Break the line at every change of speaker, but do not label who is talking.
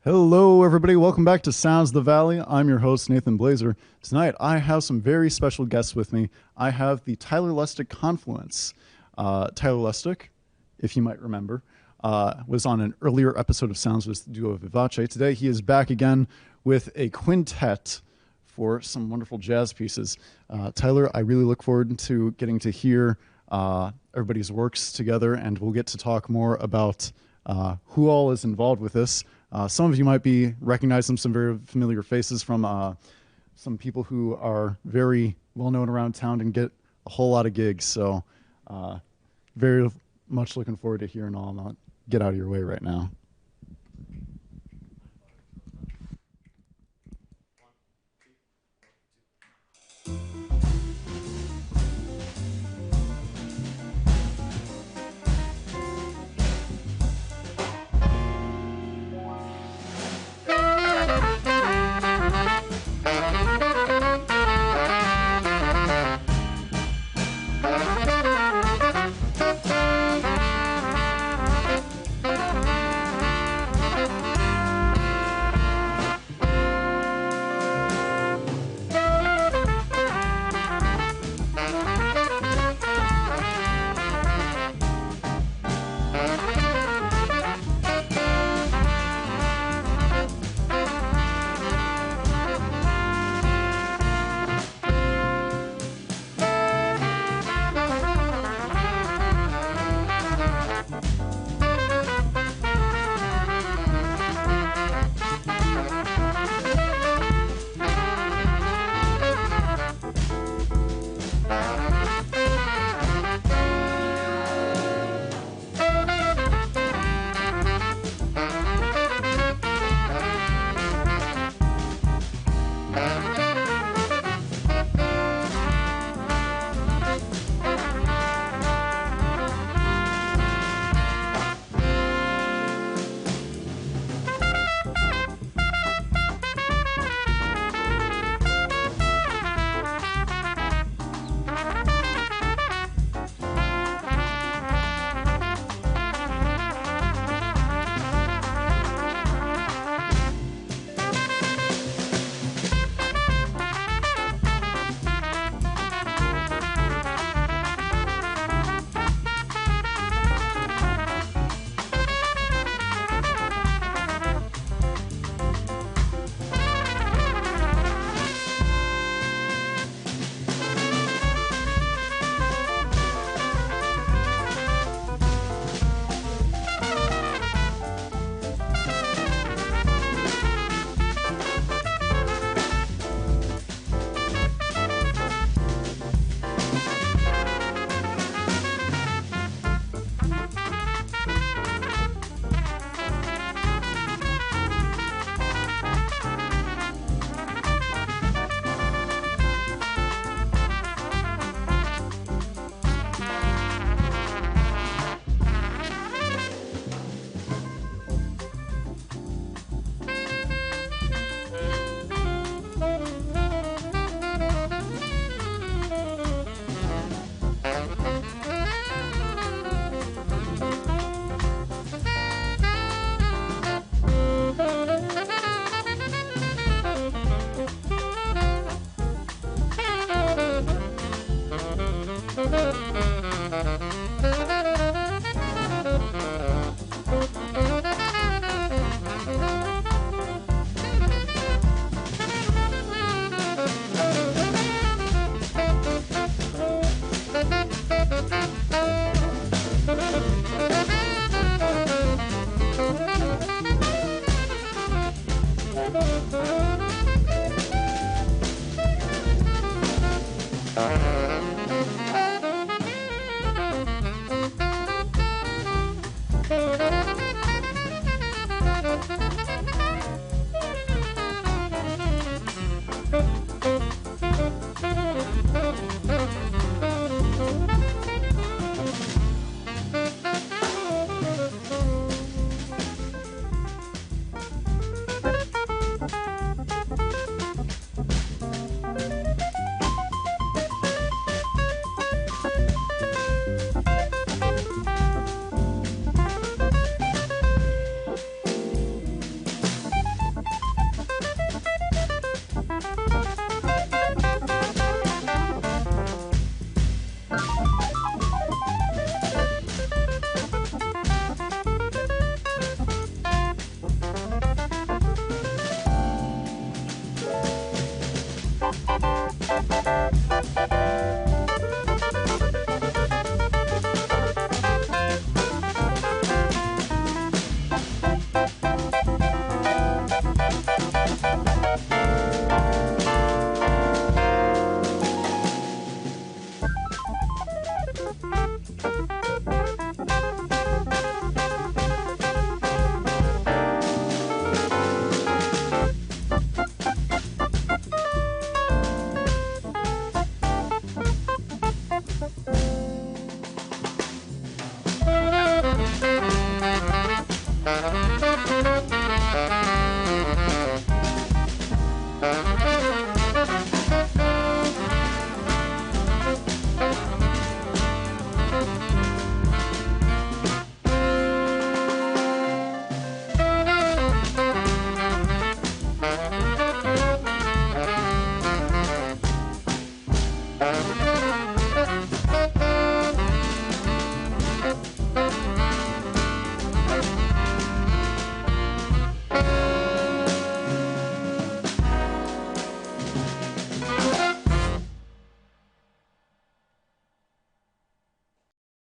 Hello, everybody. Welcome back to Sounds of the Valley. I'm your host, Nathan Blaser. Tonight, I have some very special guests with me. I have the Tyler Lustek Confluence. Tyler Lustek, if you might remember, was on an earlier episode of Sounds with Duo Vivace. Today, he is back again with a quintet for some wonderful jazz pieces. Tyler, I really look forward to getting to hear everybody's works together, and we'll get to talk more about who all is involved with this. Some of you might be recognizing some very familiar faces from some people who are very well known around town and get a whole lot of gigs. So very much looking forward to hearing all. Not get out of your way right now.